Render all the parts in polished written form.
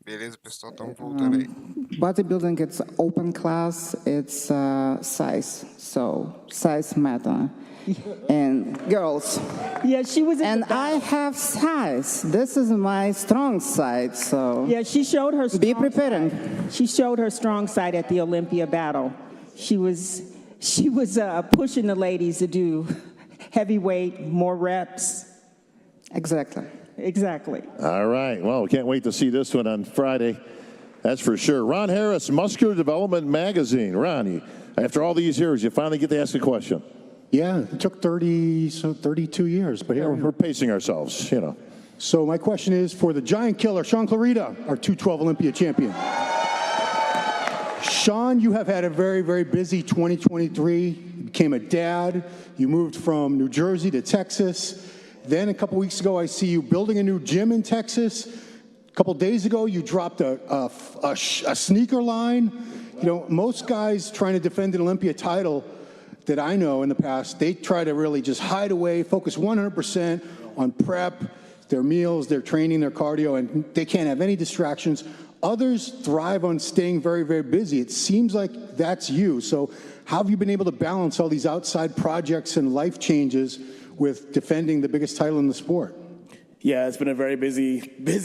Beleza, pessoal, estamos voltando aí. Bodybuilding, it's open class, it's size, so size matter. And girls, Yeah, she was in and the I have size. This is my strong side, so Yeah, she showed her be strong prepared. She showed her strong side at the Olympia battle. She was pushing the ladies to do heavyweight, more reps. Exactly. Exactly. All right. Well, we can't wait to see this one on Friday. That's for sure. Ron Harris, Muscular Development Magazine. Ron, after all these years, you finally get to ask a question. Yeah, it took 32 years, but here We're pacing ourselves, you know. So my question is for the giant killer, Sean Clarita, our 212 Olympia champion. Sean, you have had a very, very busy 2023. You became a dad. You moved from New Jersey to Texas. Then a couple weeks ago, I see you building a new gym in Texas. A couple days ago, you dropped a sneaker line. You know, most guys trying to defend an Olympia title that I know in the past, they try to really just hide away, focus 100% on prep, their meals, their training, their cardio, and they can't have any distractions. Others thrive on staying very, very busy. It seems like that's you. So how have you been able to balance all these outside projects and life changes with defending the biggest title in the sport? Yeah, it's been a very busy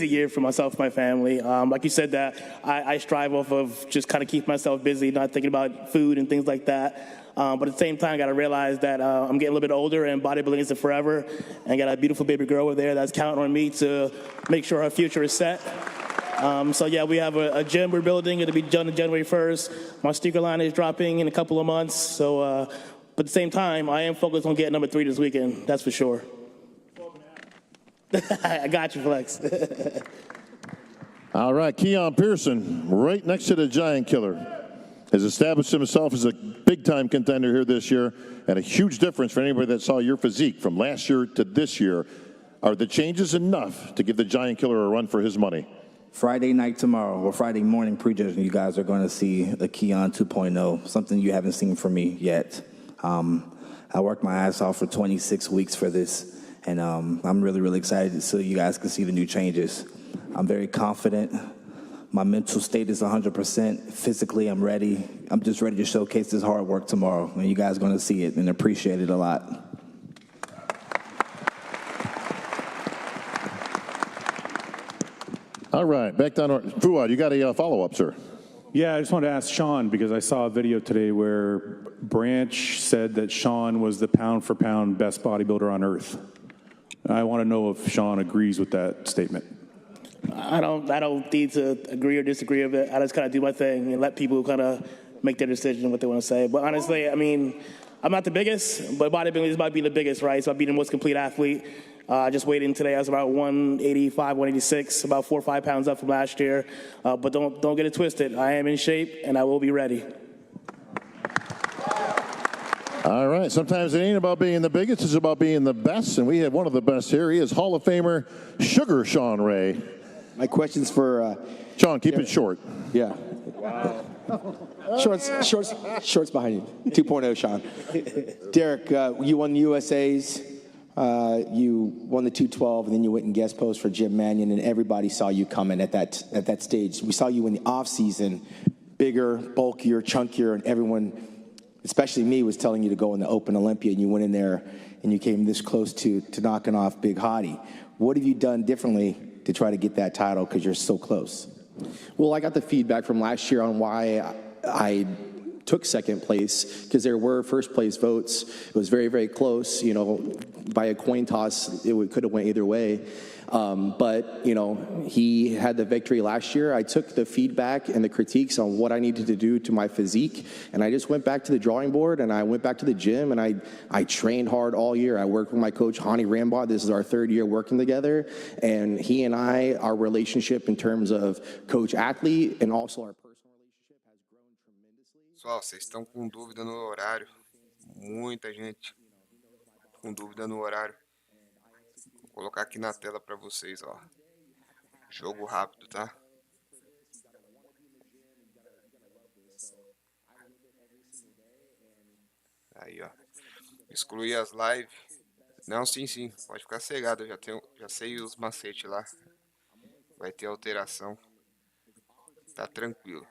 year for myself and my family. Like you said, that I strive off of just kind of keep myself busy, not thinking about food and things like that. But at the same time, I got to realize that I'm getting a little bit older and bodybuilding isn't forever. And I got a beautiful baby girl over there that's counting on me to make sure her future is set. So yeah, we have a gym we're building. It'll be done on January 1st. My sneaker line is dropping in a couple of months. So, but at the same time, I am focused on getting number 3 this weekend. That's for sure. I got you, Flex. All right, Keon Pearson, right next to the Giant Killer, has established himself as a big-time contender here this year, and a huge difference for anybody that saw your physique from last year to this year. Are the changes enough to give the Giant Killer a run for his money? Friday night tomorrow, or Friday morning pre-judging, you guys are going to see a Keon 2.0, something you haven't seen from me yet. I worked my ass off for 26 weeks for this, and I'm really, really excited so you guys can see the new changes. I'm very confident. My mental state is 100%. Physically, I'm ready. I'm just ready to showcase this hard work tomorrow, and you guys are going to see it and appreciate it a lot. All right, back down. Fuad, you got a follow-up, sir? Yeah, I just wanted to ask Sean, because I saw a video today where Branch said that Sean was the pound-for-pound best bodybuilder on earth. I want to know if Sean agrees with that statement. I don't need to agree or disagree with it. I just kind of do my thing and let people kind of make their decision what they want to say. But honestly, I mean, I'm not the biggest, but bodybuilding is about being the biggest, right? So I'll be the most complete athlete. I just weighed in today. I was about 185, 186, about 4 or 5 pounds up from last year. But don't get it twisted. I am in shape, and I will be ready. All right, sometimes it ain't about being the biggest, it's about being the best, and we have one of the best here. He is Hall of Famer Sugar Sean Ray. My question's for... Sean, keep it short. Yeah. Wow. Shorts behind you. 2.0, Sean. Derek, you won the USA's. You won the 212, and then you went and guest post for Jim Mannion, and everybody saw you coming at that stage. We saw you in the off season, bigger, bulkier, chunkier, and everyone, especially me, was telling you to go in the Open Olympia, and you went in there and you came this close to knocking off Big Hottie. What have you done differently to try to get that title, because you're so close? Well, I got the feedback from last year on why I took second place, because there were first place votes. It was very, very close. You know, by a coin toss, it could have went either way. But, you know, he had the victory last year. I took the feedback and the critiques on what I needed to do to my physique, and I just went back to the drawing board, and I went back to the gym, and I trained hard all year. I worked with my coach, Hani Rambot. This is our third year working together, and he and I, our relationship in terms of coach-athlete and also our personal relationship has grown tremendously. Pessoal, vocês estão com dúvida no horário? Muita gente com dúvida no horário. Vou colocar aqui na tela para vocês, ó. Jogo rápido, tá? Aí, ó. Excluir as lives. Não, sim, pode ficar cegado. Eu já sei os macetes lá. Vai ter alteração. Tá tranquilo.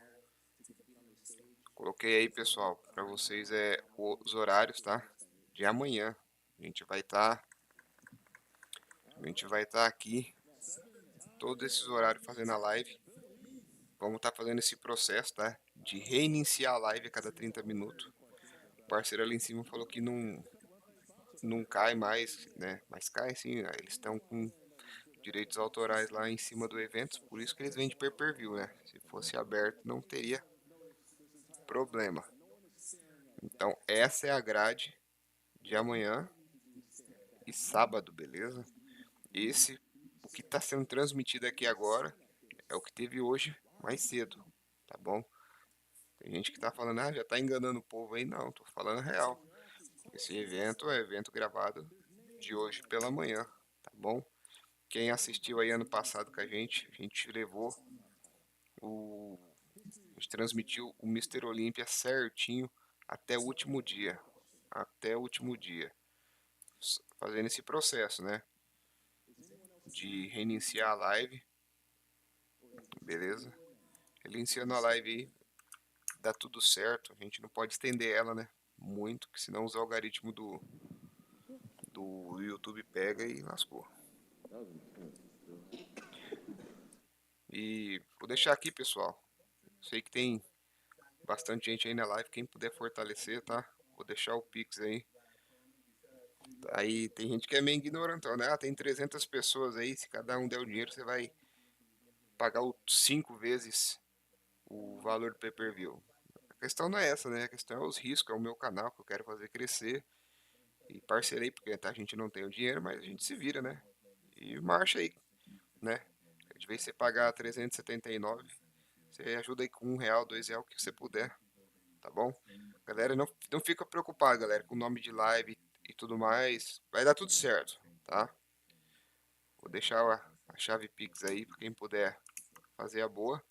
Coloquei aí, pessoal, para vocês os horários, tá? De amanhã. A gente vai estar aqui todos esses horários fazendo a live. Vamos estar fazendo esse processo, tá? De reiniciar a live a cada 30 minutos. O parceiro ali em cima falou que não cai mais, né? Mas cai sim, né? Eles estão com direitos autorais lá em cima do evento, por isso que eles vendem pay-per-view, né? Se fosse aberto não teria problema. Então essa é a grade de amanhã e sábado, beleza? O que está sendo transmitido aqui agora é o que teve hoje mais cedo, tá bom? Tem gente que tá falando, já tá enganando o povo aí. Não, tô falando real. Esse evento é evento gravado de hoje pela manhã, tá bom? Quem assistiu aí ano passado com a gente levou a gente transmitiu o Mr. Olímpia certinho até o último dia. Até o último dia. Fazendo esse processo, né? De reiniciar a live. Beleza? Reiniciando a live aí, dá tudo certo. A gente não pode estender ela, né? Muito, que senão os algoritmos do YouTube pega e lascou. E vou deixar aqui, pessoal. Sei que tem bastante gente aí na live. Quem puder fortalecer, tá? Vou deixar o Pix aí. Aí tem gente que é meio ignorantão, né? Tem 300 pessoas aí. Se cada um der o dinheiro, você vai pagar 5 vezes o valor do pay-per-view. A questão não é essa, né? A questão é os riscos, é o meu canal que eu quero fazer crescer. E parcerei, porque a gente não tem o dinheiro, mas a gente se vira, né? E marcha aí, né? De vez você pagar 379, você ajuda aí com R$1, R$2, o que você puder, tá bom? Galera, não fica preocupado, galera, com o nome de live e tudo mais. Vai dar tudo certo, tá? Vou deixar a chave Pix aí pra quem puder fazer a boa.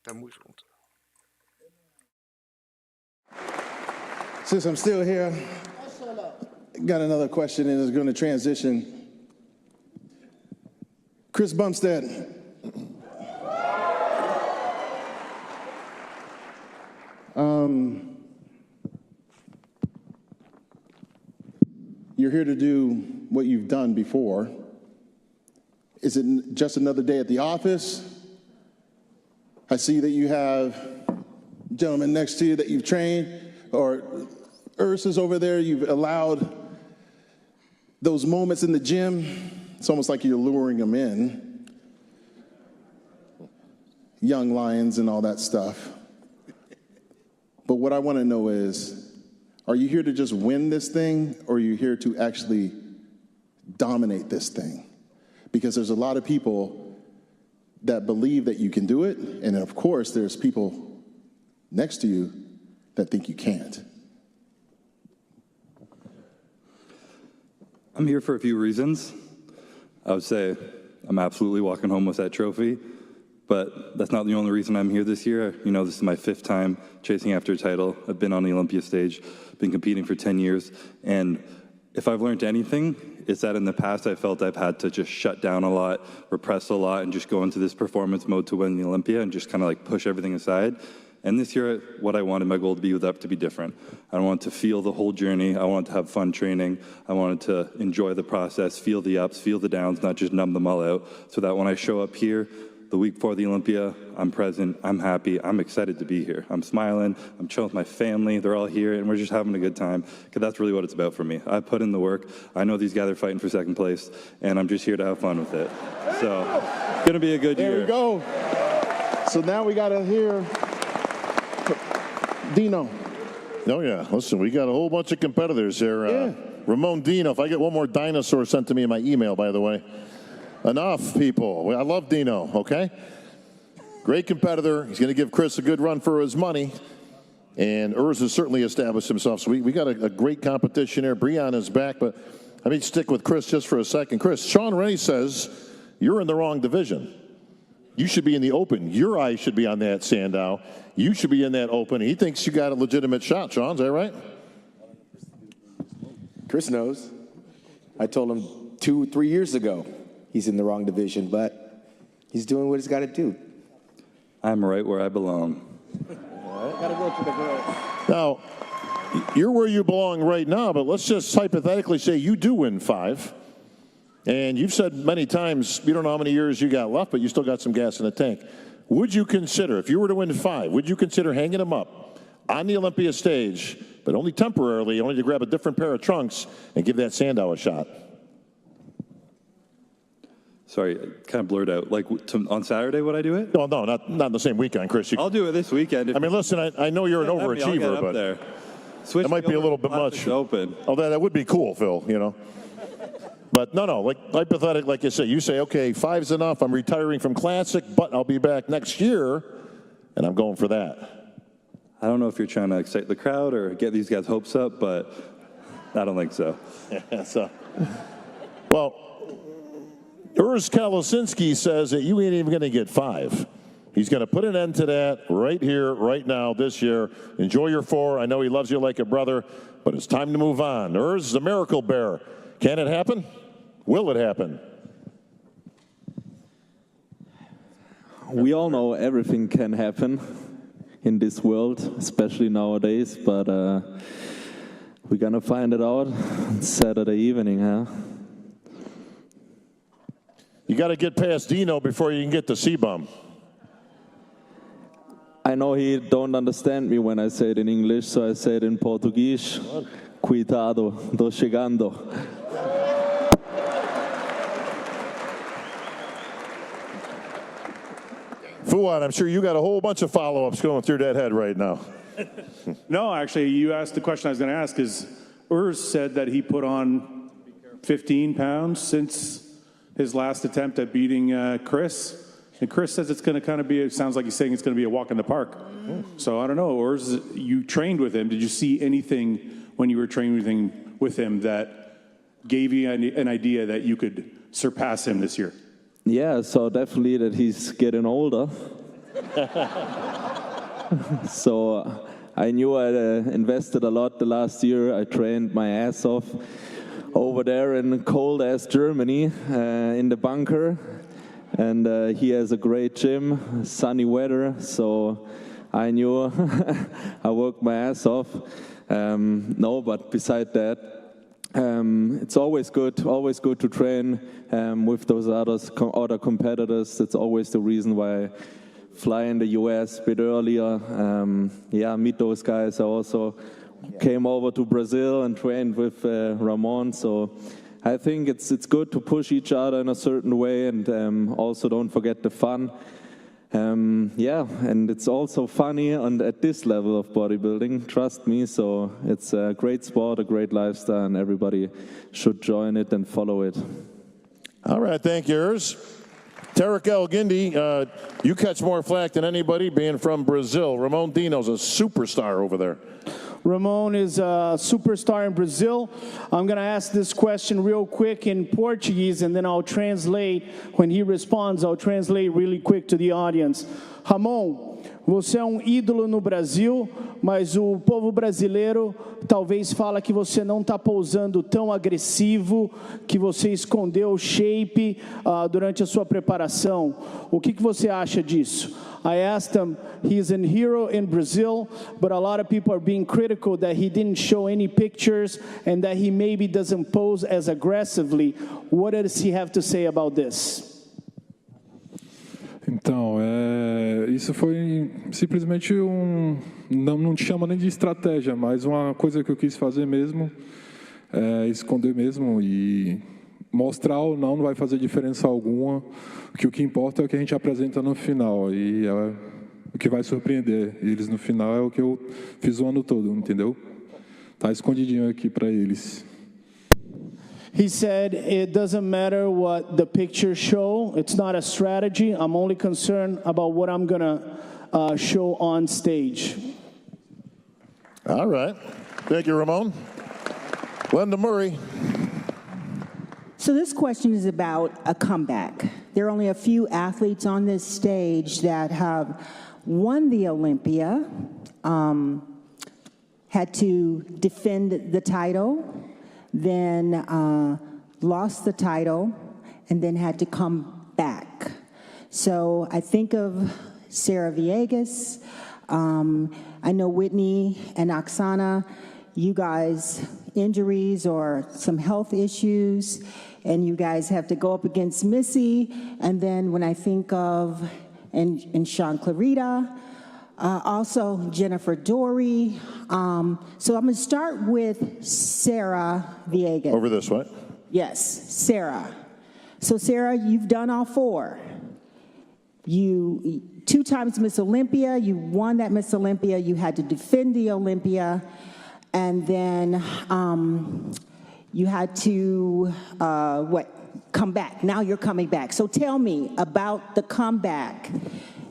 Tamo junto. Since I'm still here, got another question and it's going to transition. Chris Bumstead. You're here to do what you've done before. Is it just another day at the office? I see that you have a gentleman next to you that you've trained, or Ursa's over there. You've allowed those moments in the gym. It's almost like you're luring them in. Young lions and all that stuff. But what I want to know is, are you here to just win this thing, or are you here to actually dominate this thing? Because there's a lot of people that believe that you can do it, and of course there's people next to you that think you can't. I'm here for a few reasons. I would say I'm absolutely walking home with that trophy, but that's not the only reason I'm here this year. You know, this is my 5th time chasing after a title. I've been on the Olympia stage, been competing for 10 years, and if I've learned anything, it's that in the past I felt I've had to just shut down a lot, repress a lot, and just go into this performance mode to win the Olympia and just kind of like push everything aside. And this year, what I wanted my goal to be was up to be different. I wanted to feel the whole journey. I wanted to have fun training. I wanted to enjoy the process, feel the ups, feel the downs, not just numb them all out, so that when I show up here, the The week before the Olympia, I'm present, I'm happy, I'm excited to be here. I'm smiling, I'm chilling with my family, they're all here, and we're just having a good time, because that's really what it's about for me. I put in the work, I know these guys are fighting for second place, and I'm just here to have fun with it. So, it's gonna be a good year. There we go. So now we got to hear Dino. Oh, yeah. Listen, we got a whole bunch of competitors here. Ramon Dino, if I get one more dinosaur sent to me in my email, by the way. Enough, people. I love Dino, okay? Great competitor. He's going to give Chris a good run for his money. And Urs has certainly established himself. So we got a great competition here. Breon is back, but let me stick with Chris just for a second. Chris, Sean Rennie says you're in the wrong division. You should be in the open. Your eyes should be on that Sandow. You should be in that open. He thinks you got a legitimate shot, Sean. Is that right? Chris knows. I told him 2-3 years ago he's in the wrong division, but he's doing what he's got to do. I'm right where I belong. Gotta go to the girl. Now, you're where you belong right now, but let's just hypothetically say you do win 5. And you've said many times you don't know how many years you got left, but you still got some gas in the tank. Would you consider, if you were to win 5, would you consider hanging him up on the Olympia stage, but only temporarily, only to grab a different pair of trunks and give that Sandow a shot? Sorry, kind of blurred out. Like on Saturday, would I do it? No, not in the same weekend, Chris. I'll do it this weekend. I mean, listen, I know you're an overachiever, but there. That might be a little bit much. Open. Oh, that would be cool, Phil, you know. But no, like hypothetically, like you say, okay, 5's enough. I'm retiring from Classic, but I'll be back next year, and I'm going for that. I don't know if you're trying to excite the crowd or get these guys' hopes up, but I don't think so. Yeah, so. Well, Urs Kalasinski says that you ain't even going to get 5. He's going to put an end to that right here, right now, this year. Enjoy your 4. I know he loves you like a brother, but it's time to move on. Urs is a miracle bear. Can it happen? Will it happen? We all know everything can happen in this world, especially nowadays, but we're going to find it out on Saturday evening, huh? You got to get past Dino before you can get to C-Bum. I know he don't understand me when I say it in English, so I say it in Portuguese. Cuidado, tô chegando. Fuad, I'm sure you got a whole bunch of follow-ups going through that head right now. No, actually, you asked the question I was going to ask is, Urs said that he put on 15 pounds since his last attempt at beating Chris. And Chris says it's going to kind of be, it sounds like he's saying it's going to be a walk in the park. So I don't know, Urs, you trained with him. Did you see anything when you were training with him that gave you an idea that you could surpass him this year? Yeah, so definitely that he's getting older. So I knew I invested a lot the last year. I trained my ass off over there in cold-ass Germany in the bunker. And he has a great gym, sunny weather, so I knew I worked my ass off. No, but beside that, it's always good to train with those other competitors. That's always the reason why I fly in the US a bit earlier. Meet those guys. I also came over to Brazil and trained with Ramon. So I think it's good to push each other in a certain way, and also don't forget the fun. And it's also funny at this level of bodybuilding, trust me. So it's a great sport, a great lifestyle, and everybody should join it and follow it. All right, thank you, Urs. Tarek El Guindy, you catch more flack than anybody being from Brazil. Ramon Dino's a superstar over there. Ramon is a superstar in Brazil. I'm going to ask this question real quick in Portuguese, and then I'll translate. When he responds, I'll translate really quick to the audience. Ramon, você é ídolo no Brasil, mas o povo brasileiro talvez fala que você não está pousando tão agressivo, que você escondeu o shape durante a sua preparação. O que você acha disso? I asked him, he's a hero in Brazil, but a lot of people are being critical that he didn't show any pictures and that he maybe doesn't pose as aggressively. What does he have to say about this? Então, isso foi simplesmente não te chama nem de estratégia, mas uma coisa que eu quis fazer mesmo, esconder mesmo e mostrar ou não vai fazer diferença alguma, que o que importa é o que a gente apresenta no final, e o que vai surpreender eles no final é o que eu fiz o ano todo, entendeu? Tá escondidinho aqui para eles. He said, it doesn't matter what the pictures show. It's not a strategy. I'm only concerned about what I'm going to show on stage. All right. Thank you, Ramon. Linda Murray. So this question is about a comeback. There are only a few athletes on this stage that have won the Olympia, had to defend the title, then lost the title, and then had to come back. So I think of Sarah Villegas. I know Whitney and Oksana, you guys, injuries or some health issues, and you guys have to go up against Missy. And then when I think of, and Sean Clarita, also Jennifer Dory. So I'm going to start with Sarah Villegas. Over this way. Yes, Sarah. So Sarah, you've done all four. You 2 times Miss Olympia, you won that Miss Olympia, you had to defend the Olympia, and then you had to, come back. Now you're coming back. So tell me about the comeback.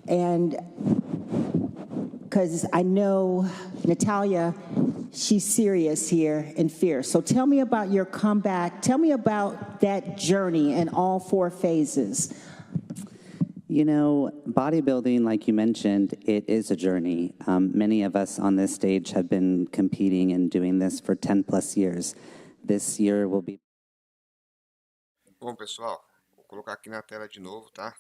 And because I know Natalia, she's serious here and fierce. So tell me about your comeback. Tell me about that journey in all 4 phases. You know, bodybuilding, like you mentioned, it is a journey. Many of us on this stage have been competing and doing this for 10 plus years. This year will be... Bom, pessoal, vou colocar aqui na tela de novo, tá?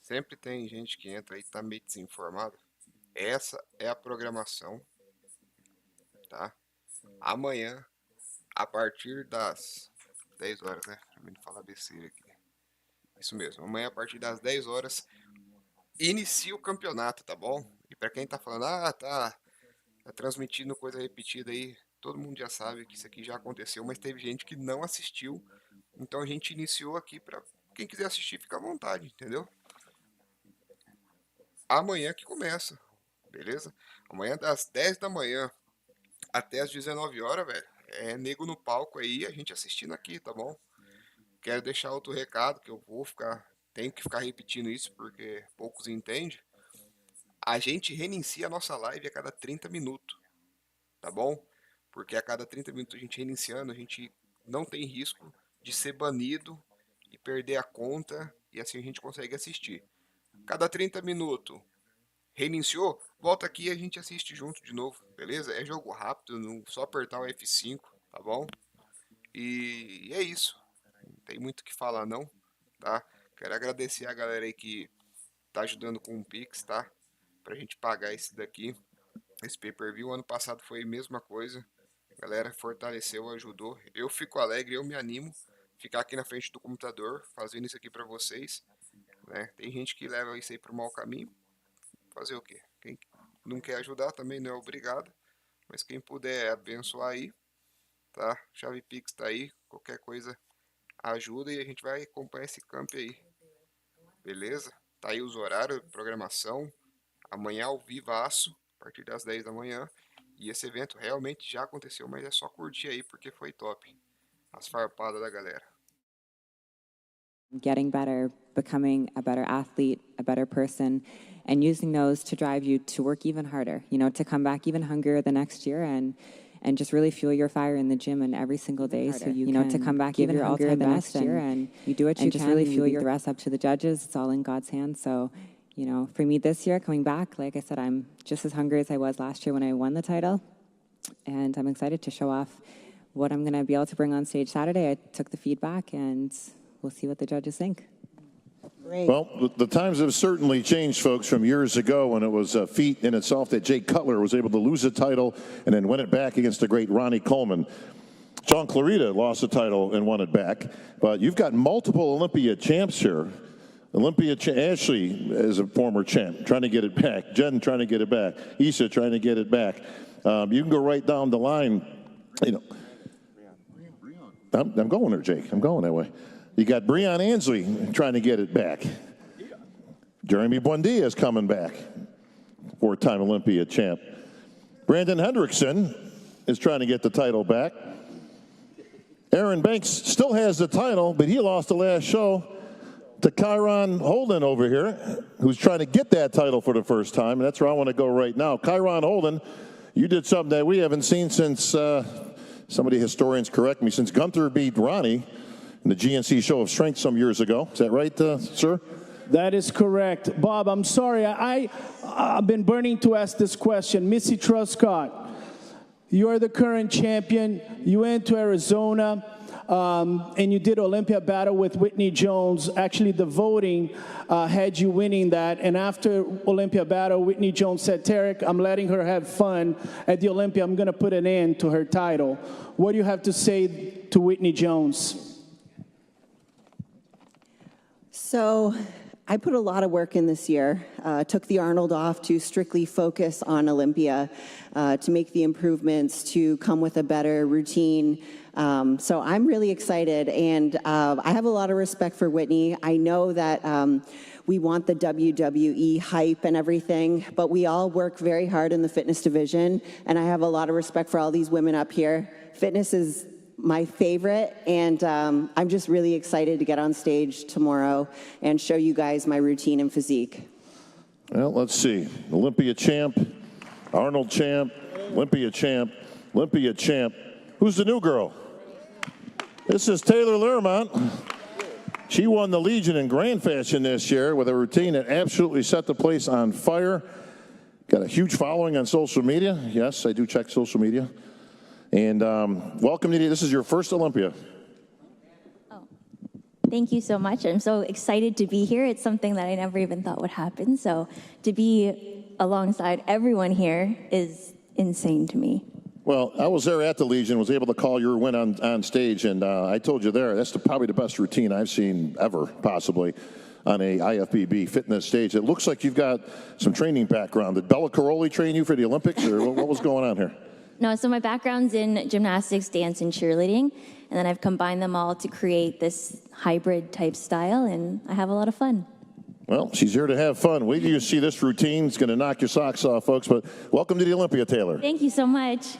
Sempre tem gente que entra e tá meio desinformado. Essa é a programação, tá? Amanhã, a partir das 10 horas, né? Pra mim não falar besteira aqui. Isso mesmo, amanhã a partir das 10 horas inicia o campeonato, tá bom? E pra quem tá falando, tá transmitindo coisa repetida aí, todo mundo já sabe que isso aqui já aconteceu, mas teve gente que não assistiu, então a gente iniciou aqui pra quem quiser assistir, fica à vontade, entendeu? Amanhã que começa, beleza? Amanhã das 10 da manhã até as 19 horas, velho, é nego no palco aí, a gente assistindo aqui, tá bom? Quero deixar outro recado, que eu tenho que ficar repetindo isso, porque poucos entendem. A gente reinicia a nossa live a cada 30 minutos, tá bom? Porque a cada 30 minutos a gente reiniciando, a gente não tem risco de ser banido e perder a conta, e assim a gente consegue assistir. Cada 30 minutos, reiniciou, volta aqui e a gente assiste junto de novo, beleza? É jogo rápido, só apertar o F5, tá bom? E é isso. Não tem muito o que falar não, tá? Quero agradecer a galera aí que tá ajudando com o Pix, tá? Pra gente pagar esse daqui, esse pay-per-view. Ano passado foi a mesma coisa. A galera fortaleceu, ajudou. Eu fico alegre, eu me animo. Ficar aqui na frente do computador, fazendo isso aqui pra vocês, né? Tem gente que leva isso aí pro mau caminho. Fazer o quê? Quem não quer ajudar também não é obrigado. Mas quem puder abençoar aí, tá? Chave Pix tá aí. Qualquer coisa ajuda e a gente vai acompanhar esse camp aí. Beleza? Tá aí os horários, programação. Amanhã ao vivaço, a partir das 10 da manhã. E esse evento realmente já aconteceu, mas é só curtir aí porque foi top. As farpadas da galera. Getting better, becoming a better athlete, a better person, and using those to drive you to work even harder, you know, to come back even hungrier the next year and just really fuel your fire in the gym and every single day so you know, to come back even your all-time best the next year and you do what you just can really fuel your rest up to the judges. It's all in God's hands. So, you know, for me this year, coming back, like I said, I'm just as hungry as I was last year when I won the title, and I'm excited to show off what I'm going to be able to bring on stage Saturday. I took the feedback, and we'll see what the judges think. Great. Well, the times have certainly changed, folks, from years ago when it was a feat in itself that Jay Cutler was able to lose the title and then win it back against the great Ronnie Coleman. Sean Clarita lost the title and won it back. But you've got multiple Olympia champs here. Ashley is a former champ, trying to get it back. Jen trying to get it back. Issa trying to get it back. You can go right down the line. You know, I'm going there, Jake. I'm going that way. You got Breon Ansley trying to get it back. Jeremy Buendia is coming back, four-time Olympia champ. Brandon Hendrickson is trying to get the title back. Aaron Banks still has the title, but he lost the last show to Kyron Holden over here, who's trying to get that title for the first time, and that's where I want to go right now. Kyron Holden, you did something that we haven't seen since, somebody historians correct me, since Gunther beat Ronnie in the GNC Show of Strength some years ago. Is that right, sir? That is correct. Bob, I'm sorry. I've been burning to ask this question. Missy Truscott, you are the current champion. You went to Arizona, and you did Olympia battle with Whitney Jones. Actually, the voting had you winning that. And after Olympia battle, Whitney Jones said, Tarek, I'm letting her have fun at the Olympia. I'm going to put an end to her title. What do you have to say to Whitney Jones? So I put a lot of work in this year. Took the Arnold off to strictly focus on Olympia, to make the improvements, to come with a better routine. So I'm really excited, and I have a lot of respect for Whitney. I know that we want the WWE hype and everything, but we all work very hard in the fitness division, and I have a lot of respect for all these women up here. Fitness is my favorite, and I'm just really excited to get on stage tomorrow and show you guys my routine and physique. Well, let's see. Olympia champ, Arnold champ, Olympia champ, Olympia champ. Who's the new girl? This is Taylor Learmont. She won the Legion in grand fashion this year with a routine that absolutely set the place on fire. Got a huge following on social media. Yes, I do check social media. And welcome, Nidhi. This is your first Olympia. Oh, thank you so much. I'm so excited to be here. It's something that I never even thought would happen. So to be alongside everyone here is insane to me. Well, I was there at the Legion, was able to call your win on stage, and I told you there, that's probably the best routine I've seen ever, possibly, on a IFBB fitness stage. It looks like you've got some training background. Did Bella Caroli train you for the Olympics, or what was going on here? No, so my background's in gymnastics, dance, and cheerleading, and then I've combined them all to create this hybrid type style, and I have a lot of fun. Well, she's here to have fun. Wait till you see this routine. It's going to knock your socks off, folks, but welcome to the Olympia, Taylor. Thank you so much.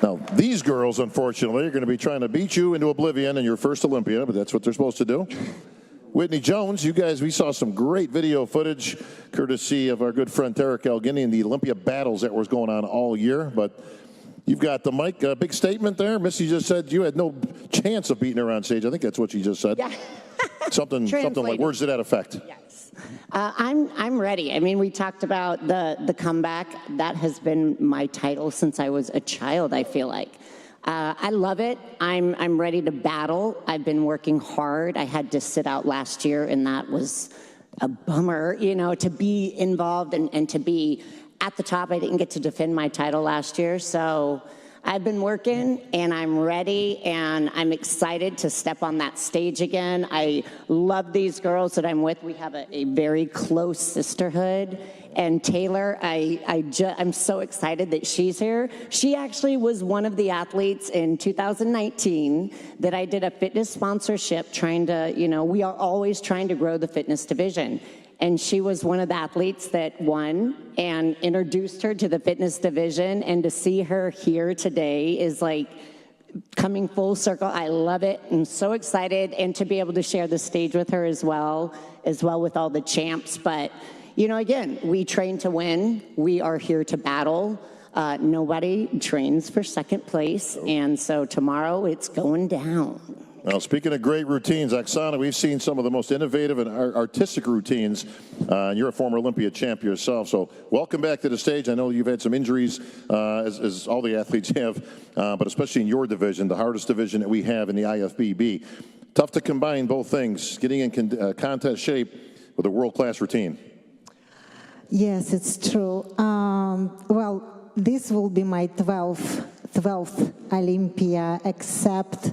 Now, these girls, unfortunately, are going to be trying to beat you into oblivion in your first Olympia, but that's what they're supposed to do. Whitney Jones, you guys, we saw some great video footage, courtesy of our good friend Tarek Elgini, in the Olympia battles that was going on all year. But you've got the mic, a big statement there. Missy just said you had no chance of beating her on stage. I think that's what she just said. Yeah. something like words to that effect. Yes. I'm ready. I mean, we talked about the comeback. That has been my title since I was a child, I feel like. I love it. I'm ready to battle. I've been working hard. I had to sit out last year, and that was a bummer, you know, to be involved and to be at the top. I didn't get to defend my title last year, so I've been working, and I'm ready, and I'm excited to step on that stage again. I love these girls that I'm with. We have a very close sisterhood. And Taylor, I'm so excited that she's here. She actually was one of the athletes in 2019 that I did a fitness sponsorship trying to, you know, we are always trying to grow the fitness division. And she was one of the athletes that won and introduced her to the fitness division. And to see her here today is like coming full circle. I love it. I'm so excited. And to be able to share the stage with her as well with all the champs. But you know, again, we train to win. We are here to battle. Nobody trains for second place. And so tomorrow it's going down. Well, speaking of great routines, Oksana, we've seen some of the most innovative and artistic routines. You're a former Olympia champ yourself, so welcome back to the stage. I know you've had some injuries, as all the athletes have, but especially in your division, the hardest division that we have in the IFBB. Tough to combine both things, getting in contest shape with a world-class routine. Yes, it's true. Well, this will be my 12th Olympia, except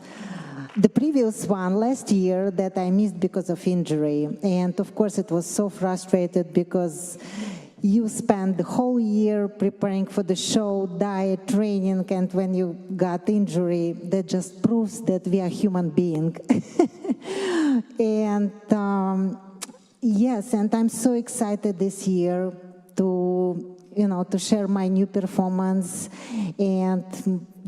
the previous one last year that I missed because of injury. And of course, it was so frustrated because you spend the whole year preparing for the show, diet, training, and when you got injury, that just proves that we are human beings. And yes, and I'm so excited this year to, to share my new performance and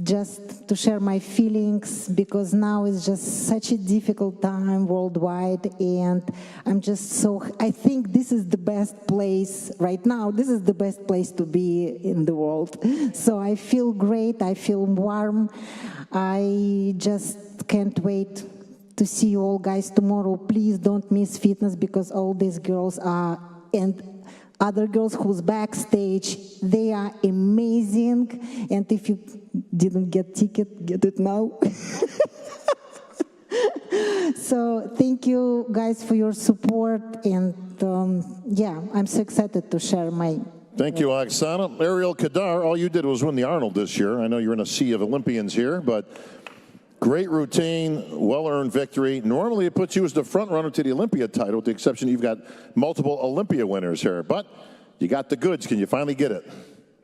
just to share my feelings, because now it's just such a difficult time worldwide, and I think this is the best place right now. This is the best place to be in the world. So I feel great. I feel warm. I just can't wait to see you all guys tomorrow. Please don't miss fitness, because all these girls are, and other girls who's backstage, they are amazing. And if you didn't get ticket, get it now. So thank you guys for your support, and yeah, I'm so excited to share my. Thank you, Oksana. Ariel Kadar, all you did was win the Arnold this year. I know you're in a sea of Olympians here, but great routine, well-earned victory. Normally it puts you as the front runner to the Olympia title, with the exception you've got multiple Olympia winners here. But you got the goods. Can you finally get it?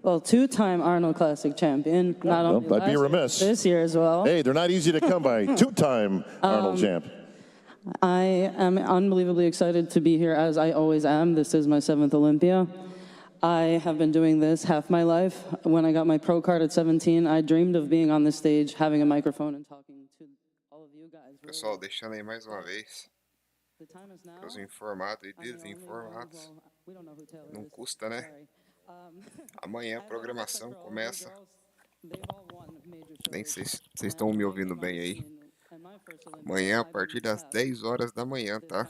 Well, two-time Arnold Classic champion. Not only I'd be remiss. This year as well. Hey, they're not easy to come by. Two-time Arnold champ. I am unbelievably excited to be here, as I always am. This is my 7th Olympia. I have been doing this half my life. When I got my pro card at 17, I dreamed of being on this stage, having a microphone and talking to all of you guys. Pessoal, deixando aí mais uma vez para os informados e desinformados. Não custa, né? Amanhã a programação começa. Nem sei se vocês estão me ouvindo bem aí. Amanhã a partir das 10 horas da manhã, tá?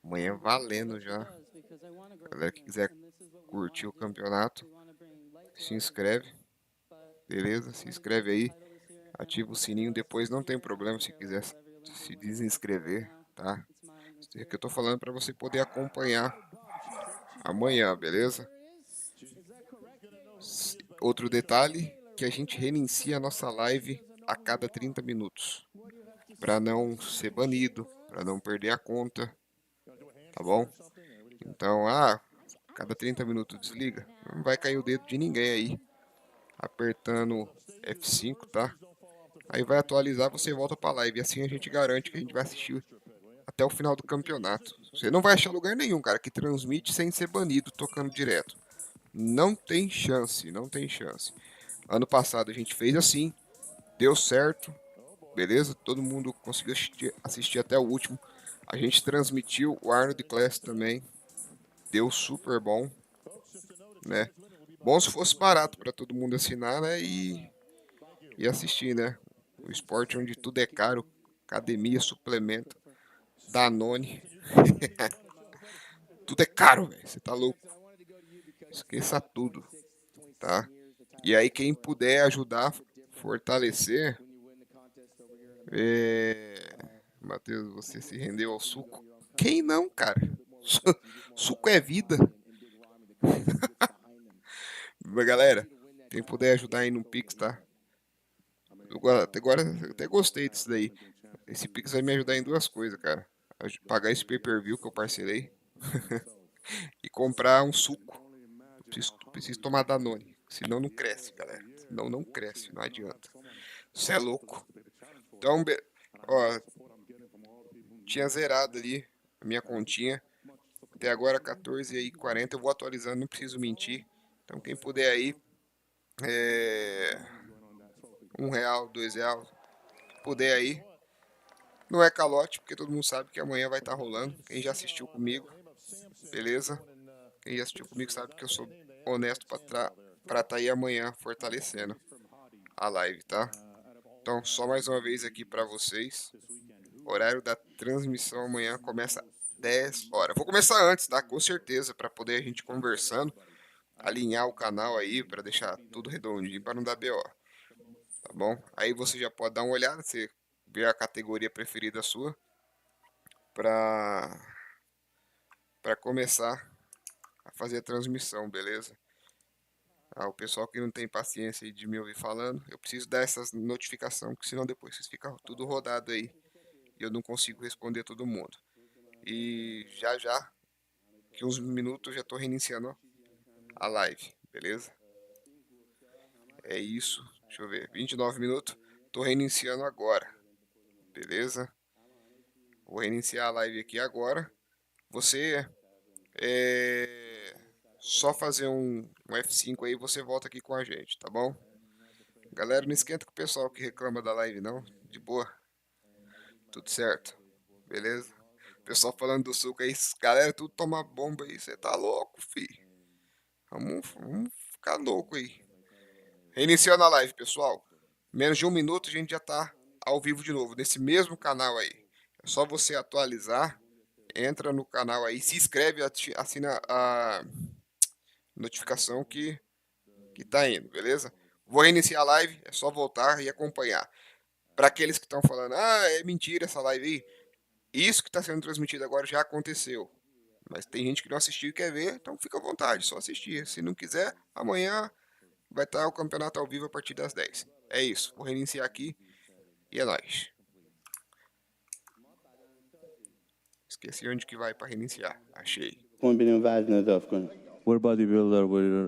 Amanhã valendo já. Galera que quiser curtir o campeonato, se inscreve. Beleza? Se inscreve aí. Ativa o sininho. Depois não tem problema se quiser se desinscrever, tá? Isso é que eu tô falando para você poder acompanhar amanhã, beleza? Outro detalhe, que a gente reinicia a nossa live a cada 30 minutos. Para não ser banido, para não perder a conta, tá bom? Então, cada 30 minutos desliga. Não vai cair o dedo de ninguém aí, apertando F5, tá? Aí vai atualizar, você volta para a live. E assim a gente garante que a gente vai assistir até o final do campeonato. Você não vai achar lugar nenhum, cara, que transmite sem ser banido, tocando direto. Não tem chance, não tem chance. Ano passado a gente fez assim, deu certo, beleza? Todo mundo conseguiu assistir até o último. A gente transmitiu o Arnold Class também, deu super bom, né? Bom se fosse barato para todo mundo assinar, né? E assistir, né? O esporte onde tudo é caro, academia, suplemento, Danone. Tudo é caro, velho. Você tá louco. Esqueça tudo, tá? E aí quem puder ajudar, fortalecer. Matheus, você se rendeu ao suco? Quem não, cara? Suco é vida. Galera, quem puder ajudar aí no Pix, tá? Agora eu até gostei disso daí. Esse Pix vai me ajudar em duas coisas, cara. Pagar esse pay-per-view que eu parcelei. E comprar um suco. Preciso tomar Danone. Senão não cresce, galera. Senão não cresce, não adianta. Você é louco. Então, ó, tinha zerado ali a minha continha. Até agora 14h40. Eu vou atualizando, não preciso mentir. Então quem puder aí, R$1, R$2, puder aí. Não é calote, porque todo mundo sabe que amanhã vai estar rolando. Quem já assistiu comigo, beleza? Quem já assistiu comigo sabe que eu sou honesto pra tá aí amanhã fortalecendo a live, tá? Então, só mais uma vez aqui pra vocês. Horário da transmissão amanhã começa 10 horas. Vou começar antes, tá? Com certeza, pra poder a gente conversando, alinhar o canal aí, pra deixar tudo redondinho, pra não dar BO. Tá bom? Aí você já pode dar uma olhada, você ver a categoria preferida sua, pra começar a fazer a transmissão, beleza? O pessoal que não tem paciência aí de me ouvir falando, eu preciso dar essas notificações, porque senão depois vocês ficam tudo rodado aí e eu não consigo responder todo mundo. E já, que uns minutos eu já tô reiniciando a live, beleza? É isso, deixa eu ver, 29 minutos, tô reiniciando agora, beleza? Vou reiniciar a live aqui agora. Você só fazer um F5 aí, você volta aqui com a gente, tá bom? Galera, não esquenta com o pessoal que reclama da live não, de boa. Tudo certo, beleza? Pessoal falando do suco aí, galera, tudo toma bomba aí, você tá louco, fi. Vamos ficar louco aí. Reiniciando a live, pessoal. Menos de um minuto a gente já tá ao vivo de novo, nesse mesmo canal aí. É só você atualizar, entra no canal aí, se inscreve, assina a notificação que tá indo, beleza? Vou reiniciar a live, é só voltar e acompanhar. Para aqueles que estão falando, é mentira essa live aí, isso que está sendo transmitido agora já aconteceu. Mas tem gente que não assistiu e quer ver, então fica à vontade, só assistir. Se não quiser, amanhã vai estar o campeonato ao vivo a partir das 10. É isso, vou reiniciar aqui e é nóis. Esqueci onde que vai para reiniciar, achei. We're bodybuilder, we're